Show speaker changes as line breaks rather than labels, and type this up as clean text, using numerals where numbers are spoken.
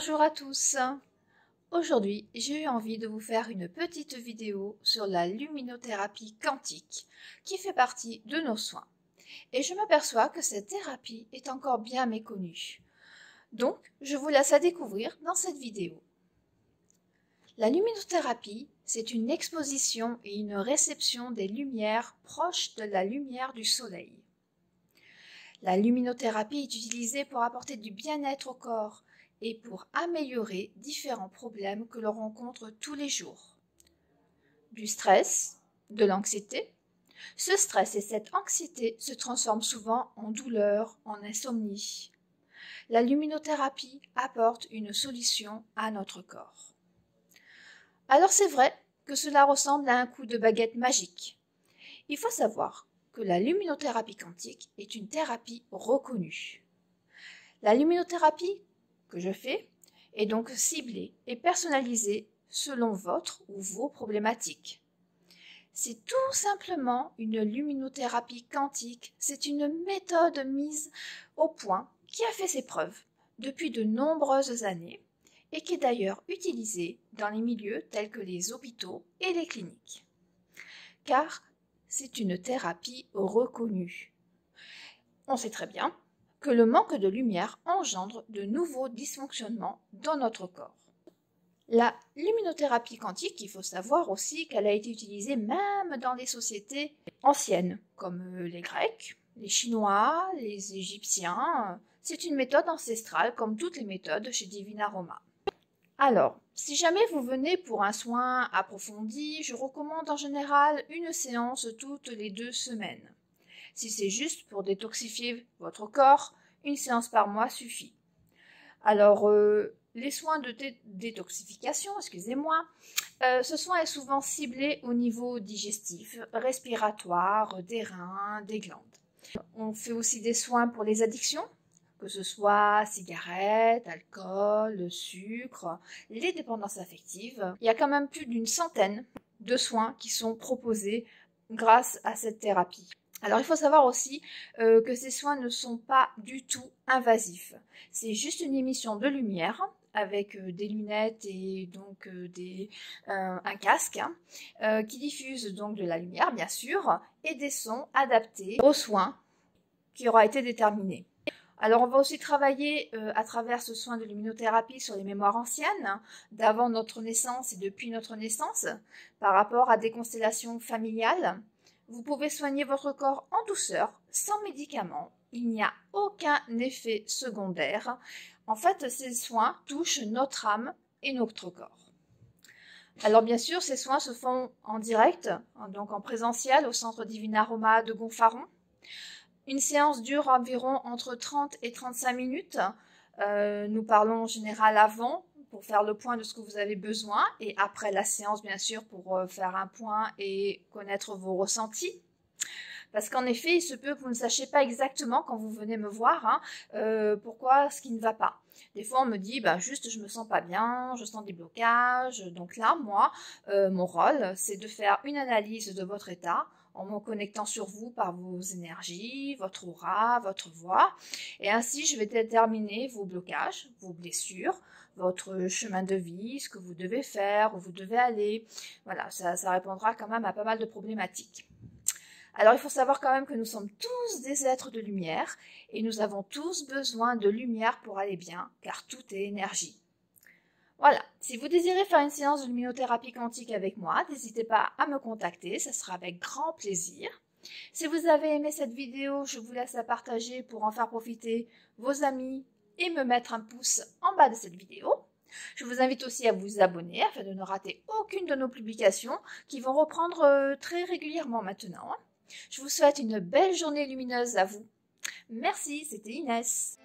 Bonjour à tous. Aujourd'hui, j'ai eu envie de vous faire une petite vidéo sur la luminothérapie quantique qui fait partie de nos soins. Et je m'aperçois que cette thérapie est encore bien méconnue. Donc, je vous laisse la découvrir dans cette vidéo. La luminothérapie, c'est une exposition et une réception des lumières proches de la lumière du soleil. La luminothérapie est utilisée pour apporter du bien-être au corps et pour améliorer différents problèmes que l'on rencontre tous les jours. Du stress, de l'anxiété. Ce stress et cette anxiété se transforment souvent en douleur, en insomnie. La luminothérapie apporte une solution à notre corps. Alors c'est vrai que cela ressemble à un coup de baguette magique. Il faut savoir que la luminothérapie quantique est une thérapie reconnue. La luminothérapie que je fais est donc ciblée et personnalisée selon votre ou vos problématiques. C'est tout simplement une luminothérapie quantique, c'est une méthode mise au point qui a fait ses preuves depuis de nombreuses années et qui est d'ailleurs utilisée dans les milieux tels que les hôpitaux et les cliniques. Car c'est une thérapie reconnue. On sait très bien que le manque de lumière engendre de nouveaux dysfonctionnements dans notre corps. La luminothérapie quantique, il faut savoir aussi qu'elle a été utilisée même dans les sociétés anciennes, comme les Grecs, les Chinois, les Égyptiens. C'est une méthode ancestrale comme toutes les méthodes chez Divina Aroma. Alors, si jamais vous venez pour un soin approfondi, je recommande en général une séance toutes les 2 semaines. Si c'est juste pour détoxifier votre corps, une séance par mois suffit. Alors, les soins de détoxification, ce soin est souvent ciblé au niveau digestif, respiratoire, des reins, des glandes. On fait aussi des soins pour les addictions, que ce soit cigarettes, alcool, sucre, les dépendances affectives. Il y a quand même plus d'une centaine de soins qui sont proposés grâce à cette thérapie. Alors il faut savoir aussi que ces soins ne sont pas du tout invasifs. C'est juste une émission de lumière avec des lunettes et donc un casque qui diffuse donc de la lumière bien sûr et des sons adaptés aux soins qui aura été déterminé. Alors on va aussi travailler à travers ce soin de luminothérapie sur les mémoires anciennes, d'avant notre naissance et depuis notre naissance, par rapport à des constellations familiales. Vous pouvez soigner votre corps en douceur, sans médicaments. Il n'y a aucun effet secondaire. En fait, ces soins touchent notre âme et notre corps. Alors bien sûr, ces soins se font en direct, donc en présentiel au Centre Divina Aroma de Gonfaron. Une séance dure environ entre 30 et 35 minutes. Nous parlons en général avant pour faire le point de ce que vous avez besoin et après la séance bien sûr pour faire un point et connaître vos ressentis. Parce qu'en effet, il se peut que vous ne sachiez pas exactement quand vous venez me voir pourquoi ce qui ne va pas. Des fois, on me dit juste je me sens pas bien, je sens des blocages. Donc là, moi, mon rôle, c'est de faire une analyse de votre état en me connectant sur vous par vos énergies, votre aura, votre voix. Et ainsi, je vais déterminer vos blocages, vos blessures, votre chemin de vie, ce que vous devez faire, où vous devez aller. Voilà, ça répondra quand même à pas mal de problématiques. Alors, il faut savoir quand même que nous sommes tous des êtres de lumière et nous avons tous besoin de lumière pour aller bien, car tout est énergie. Voilà, si vous désirez faire une séance de luminothérapie quantique avec moi, n'hésitez pas à me contacter, ça sera avec grand plaisir. Si vous avez aimé cette vidéo, je vous laisse la partager pour en faire profiter vos amis et me mettre un pouce en bas de cette vidéo. Je vous invite aussi à vous abonner afin de ne rater aucune de nos publications qui vont reprendre très régulièrement maintenant. Je vous souhaite une belle journée lumineuse à vous. Merci, c'était Inès.